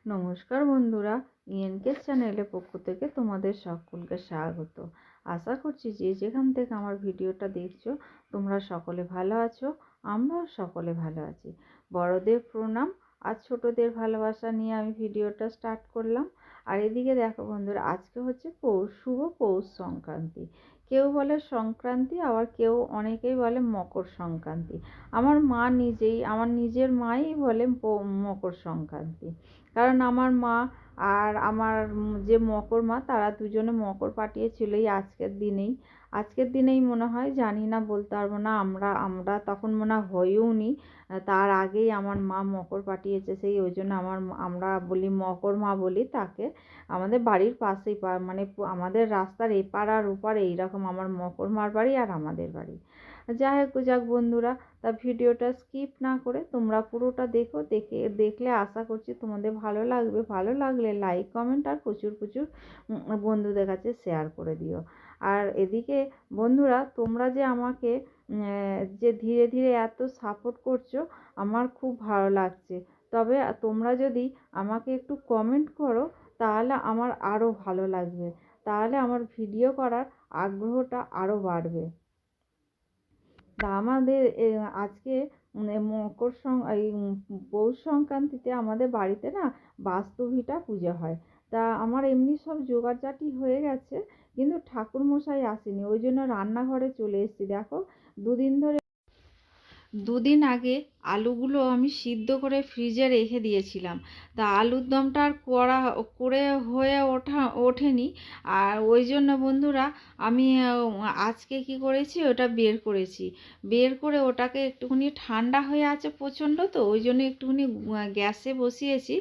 নমস্কার বন্ধুরা, ইএনকে চ্যানেলের পক্ষ থেকে তোমাদের সকলকে স্বাগত। আশা করছি যে যেখান থেকে আমার ভিডিওটা দেখছো তোমরা সকলে ভালো আছো, আমরাও সকলে ভালো আছি। বড়দের প্রণাম আর ছোটদের ভালোবাসা নিয়ে আমি ভিডিওটা স্টার্ট করলাম। আর এদিকে দেখো বন্ধুরা, আজকে হচ্ছে শুভ পৌষ সংক্রান্তি। কেউ বলে সংক্রান্তি, আবার কেউ অনেকেই বলে মকর সংক্রান্তি। আমার নিজের মাই বলে মকর সংক্রান্তি। কারণ আমার মা আর আমার যে মকর মা তারা দুজনে মকর পাঠিয়েছিল এই আজকের দিনেই মনে হয়, জানি না, বলতে পারবো না। আমরা তখন মনে হয় হয়েও নি, তার আগেই আমার মা মকর পাঠিয়েছে। ওই জন্য আমরা বলি মকর মা বলি তাকে। আমাদের বাড়ির পাশেই মানে আমাদের রাস্তার এপার আর ওপার এইরকম আমার মকর মার বাড়ি আর আমাদের বাড়ি। যাক বন্ধুরা, তা ভিডিওটা স্কিপ না করে তোমরা পুরোটা দেখলে আশা করছি তোমাদের ভালো লাগবে। ভালো লাগলে লাইক কমেন্ট আর প্রচুর বন্ধুদের কাছে শেয়ার করে দিও। আর এদিকে বন্ধুরা, তোমরা যে আমাকে যে ধীরে ধীরে এত সাপোর্ট করছো, আমার খুব ভালো লাগছে। তবে তোমরা যদি আমাকে একটু কমেন্ট করো তাহলে আমার আরও ভালো লাগবে, তাহলে আমার ভিডিও করার আগ্রহটা আরও বাড়বে। তা আমাদের আজকে পৌষ সংক্রান্তিতে আমাদের বাড়িতে না বাস্তুভিটা পুজো হয়। তা আমার এমনি সব জোগাড়জাটি হয়ে গেছে, কিন্তু ঠাকুরমশাই আসেনি, ওই জন্য রান্নাঘরে চলে এসেছি। দেখো, দুদিন আগে আলুগুলো আমি সিদ্ধ করে ফ্রিজে রেখে দিয়েছিলাম। তা আলুর দমটা আর হয়ে ওঠেনি। আর ওই জন্য বন্ধুরা আমি আজকে কি করেছি, ওটা বের করে ওটাকে একটুখানি ঠান্ডা হয়ে আছে প্রচণ্ড, তো ওই জন্য একটুখানি গ্যাসে বসিয়েছি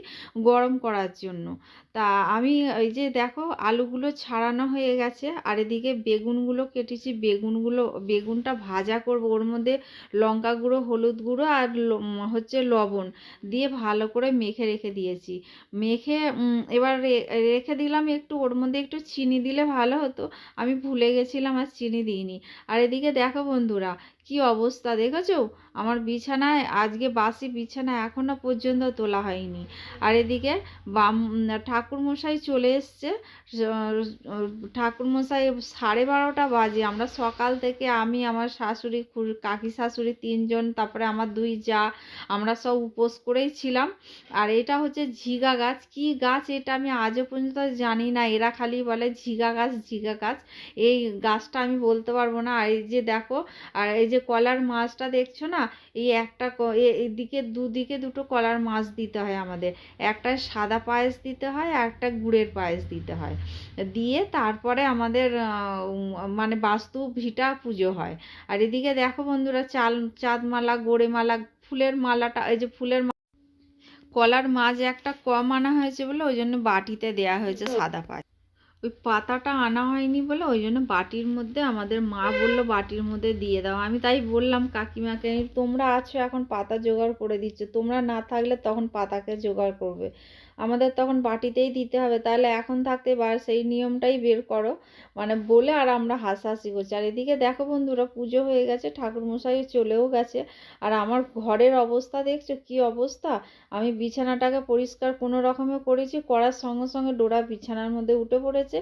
গরম করার জন্য। তা আমি এই যে দেখো, আলুগুলো ছাড়ানো হয়ে গেছে, আর এদিকে বেগুনগুলো কেটেছি। বেগুনটা ভাজা করব, ওর মধ্যে লঙ্কা গুঁড়ো, হলুদ গুঁড়ো আর হচ্ছে লবণ দিয়ে ভালো করে মেখে রেখে দিয়েছি। এবার রেখে দিলাম। ওর মধ্যে একটু চিনি দিলে ভালো হতো, আমি ভুলে গেছিলাম আর চিনি দিইনি। আর এদিকে দেখো বন্ধুরা, কি অবস্থা দেখেছো আমার বিছানায়, আজকে বাসি বিছানা এখনো পর্যন্ত তোলা হয়নি। আর এদিকে ঠাকুরমশাই চলে এসছে। ঠাকুরমশাই 12:30 বাজে। আমরা সকাল থেকে আমি, আমার শাশুড়ি, কাকি শাশুড়ি 3জন, তারপরে আমার 2 জা, আমরা সব উপোস করেই ছিলাম। আর এটা হচ্ছে ঝিঙা গাছ। কি গাছ এটা আমি আজও পর্যন্ত জানি না, এরা খালি বলে ঝিঙা গাছ। এই গাছটা আমি বলতে পারবো না। আর এই যে দেখো, আর এই যে কলার মাছটা দেখছো না, এই একটা এদিকে দুদিকে দুটো কলার মাছ দিতে হয় আমাদের। একটা সাদা পায়েস দিতে হয় আর একটা গুড়ের পায়েস দিতে হয়, দিয়ে তারপরে আমাদের মানে বাস্তু ভিটা পুজো হয়। আর এদিকে দেখো বন্ধুরা, চাঁদমালা, গোড়েমালা, ফুলের মালাটা, এই যে কলার মাছ একটা কম আনা হয়েছে বলে ওই জন্য বাটিতে দেয়া হয়েছে সাদা পায়েস। ওই পাতাটা আনা হয়নি বলে ওই জন্য বাটির মধ্যে, আমাদের মা বললো বাটির মধ্যে দিয়ে দাও। আমি তাই বললাম কাকিমাকে, তোমরা আছো এখন পাতা জোগাড় করে দিচ্ছ, তোমরা না থাকলে তখন পাতাকে জোগাড় করবে, আমাদের তখন বাটিতেই দিতে হবে। তাহলে এখন থাকতে সেই নিয়মটাই বের করো, মানে বলে। আর আমরা হাসাহাসি করছি। আর এদিকে দেখো বন্ধুরা, পুজো হয়ে গেছে, ঠাকুরমশাই চলেও গেছে। আর আমার ঘরের অবস্থা দেখছো কি অবস্থা। আমি বিছানাটাকে পরিষ্কার কোনো রকমে করেছি, করার সঙ্গে সঙ্গে ডোরা বিছানার মধ্যে উঠে পড়েছে।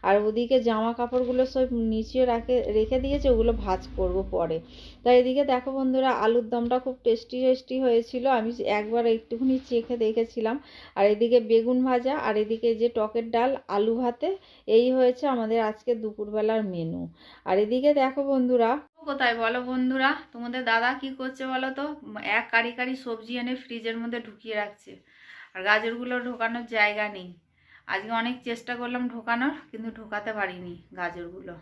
আর ওদিকে জামা কাপড়গুলো সব নিচে রেখে দিয়েছে, ওগুলো ভাঁজ করব পরে। তাই এদিকে দেখো বন্ধুরা, আলুর দমটা খুব টেস্টি হয়েছিল, আমি একবার একটুখানি চেখে দেখেছিলাম। আর এদিকে বেগুন ভাজা, আর এদিকে যে টকের ডাল, আলু ভাতে, এই হয়েছে আমাদের আজকে দুপুরবেলার মেনু। আর এদিকে দেখো বন্ধুরা, কোথায় বলো বন্ধুরা, তোমাদের দাদা কি করছে বলো তো, এক কারি সবজি এনে ফ্রিজের মধ্যে ঢুকিয়ে রাখছে। আর গাজরগুলো ঢোকানোর জায়গা নেই। আজকে অনেক চেষ্টা করলাম ঢোকানোর, কিন্তু ঢোকাতে পারিনি গাজরগুলো।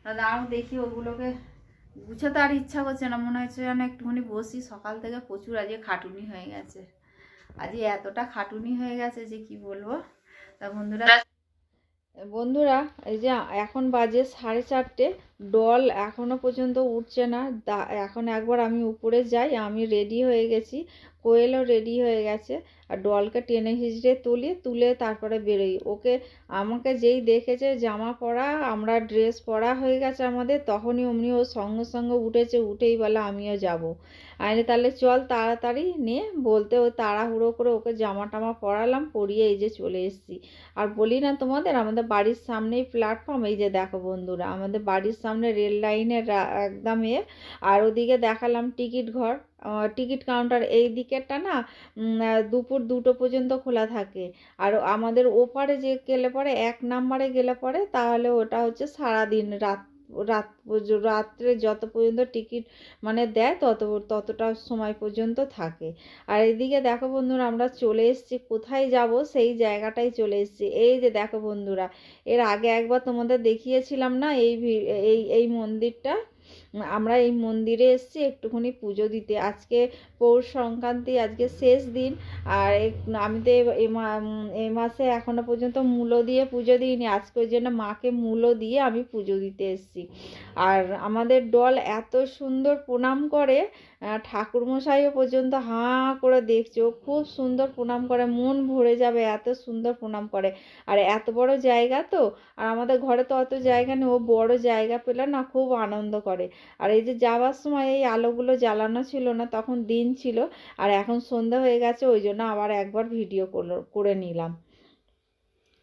দাঁড়াও দেখি, ওগুলোকে গুছাতে আর ইচ্ছা করছে না, মনে হচ্ছে যেন একটুখানি বসি। সকাল থেকে প্রচুর আজকে খাটুনি হয়ে গেছে, আজকে এতটা খাটুনি হয়ে গেছে যে কি বলবো। তা বন্ধুরা, এই যে এখন বাজে 4:30, ডল এখনো পর্যন্ত উঠছে না। এখন একবার আমি উপরে যাই, আমি রেডি হয়ে গেছি, কোয়েলও রেডি হয়ে গেছে, আর ডলকে টেনে হিঁচড়ে তুলে তারপরে বেরোই। আমাকে যেই দেখেছে জামা পরা, আমরা ড্রেস পরা হয়ে গেছে আমাদের, তখনই অমনি ও সঙ্গে সঙ্গে উঠেছে, উঠেই বলে আমিও যাব। আরে তাহলে চল তাড়াতাড়ি নিয়ে বলতে ও তাড়াহুড়ো করে ওকে জামা টামা পরালাম, পরিয়ে এই যে চলে এসেছি। আর বলি না তোমাদের, আমাদের বাড়ির সামনেই প্ল্যাটফর্ম, এই যে দেখো বন্ধুরা আমাদের বাড়ির সামনে রেল লাইনের একদম আর ওদিকে দেখালাম টিকিট ঘর, টিকিট কাউন্টার। এই দিকেরটা না দুপুর 2টো পর্যন্ত খোলা থাকে। আর আমাদের ওপারে যে গেলে পরে 1 নাম্বারে গেলে পরে তাহলে ওটা হচ্ছে সারাদিন রাত্রে যত পর্যন্ত টিকিট মানে দেয় ততটা সময় পর্যন্ত থাকে। আর এদিকে দেখো বন্ধুরা আমরা চলে এসেছি, কোথায় যাব সেই জায়গাটাই চলে এসেছি। এই যে দেখো বন্ধুরা, এর আগে একবার তোমাদের দেখিয়েছিলাম না এই মন্দিরটা। আমরা এই মন্দিরে এসেছি একটুখানি পুজো দিতে। আজকে পৌষ সংক্রান্তি, আজকে শেষ দিন। আর আমি তো এই মাসে এখনো পর্যন্ত মূলো দিয়ে পুজো দিইনি, আজকে ওই জন্য মাকে মূলো দিয়ে আমি পুজো দিতে এসেছি। আর আমাদের ডল এত সুন্দর প্রণাম করে, ঠাকুরমশাইও পর্যন্ত হাঁ করে দেখছে, ও খুব সুন্দর প্রণাম করে, মন ভরে যাবে এত সুন্দর প্রণাম করে। আর এত বড় জায়গা তো, আর আমাদের ঘরে তো অত জায়গা নেই, ও বড় জায়গা পেলে না খুব আনন্দ করে। আর এই যে যাওয়ার সময় এই আলোগুলো জ্বালানো ছিল না, তখন দিন ছিল, আর এখন সন্ধ্যা হয়ে গেছে, ওই জন্য আবার একবার ভিডিও করে নিলাম।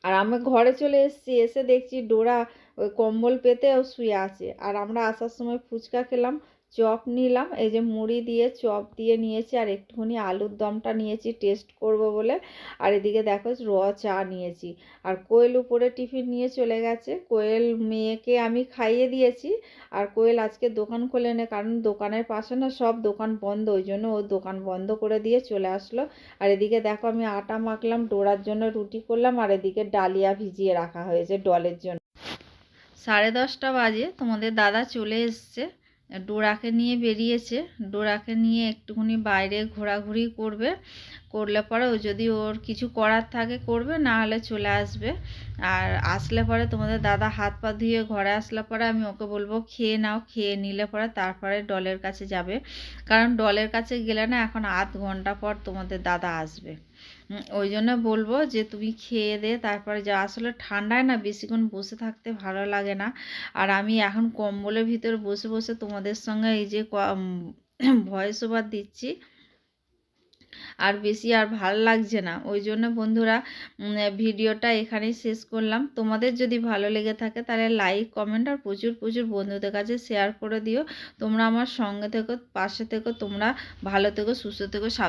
আর আমি ঘরে চলে এসেছি, এসে দেখছি ডোরা ওই কম্বল পেতে ও শুয়ে আছে। আর আমরা আসার সময় ফুচকা খেলাম, চপ নিলাম, এই যে মুড়ি দিয়ে চপ দিয়ে নিয়েছি, আর একটুখানি আলুর দমটা নিয়েছি টেস্ট করব বলে। আর এদিকে দেখো চা নিয়েছি। আর কোয়েল উপরে টিফিন নিয়ে চলে গেছে, কোয়েল মেয়েকে আমি খাইয়ে দিয়েছি। আর কোয়েল আজকে দোকান খোলেনি, কারণ দোকানের পাশে না সব দোকান বন্ধ, ওই জন্য ও দোকান বন্ধ করে দিয়ে চলে আসলো। আর এদিকে দেখো আমি আটা মাখলাম, ডোরার জন্য রুটি করলাম, আর এদিকে ডালিয়া ভিজিয়ে রাখা হয়েছে ডলের জন্য। 10:30 বাজে, তোমাদের দাদা চলে এসছে, ডোরাকে নিয়ে বেরিয়েছে। ডোরাকে নিয়ে একটুখানি বাইরে ঘোরাঘুরি করলে পরে ও যদি ওর কিছু করার থাকে করবে, না হলে চলে আসবে। আর আসলে পরে তোমাদের দাদা হাত পা ধুয়ে ঘরে আসলে পরে আমি ওকে বলবো খেয়ে নাও, খেয়ে নিলে পরে তারপরে ডলের কাছে যাবে, কারণ ডলের কাছে গেলে না এখন আধ ঘন্টা পর তোমাদের দাদা আসবে। ওই জন্য বলবো যে তুমি খেয়ে দে তারপরে যা। আসলে ঠান্ডায় না বেশিক্ষণ বসে থাকতে ভালো লাগে না। আর আমি এখন কম্বলের ভিতর বসে বসে তোমাদের সঙ্গে এই যে ভয়েস ওভার দিচ্ছি, আর বেশি আর ভাল লাগছে না। ওই জন্য বন্ধুরা ভিডিওটা এখানেই শেষ করলাম। তোমাদের যদি ভালো লেগে থাকে তাহলে লাইক কমেন্ট আর প্রচুর প্রচুর বন্ধুদের কাছে শেয়ার করে দিও। তোমরা আমার সঙ্গে থেকো, পাশে থেকো, তোমরা ভালো থেকো, সুস্থ থেকো, সাবধানে।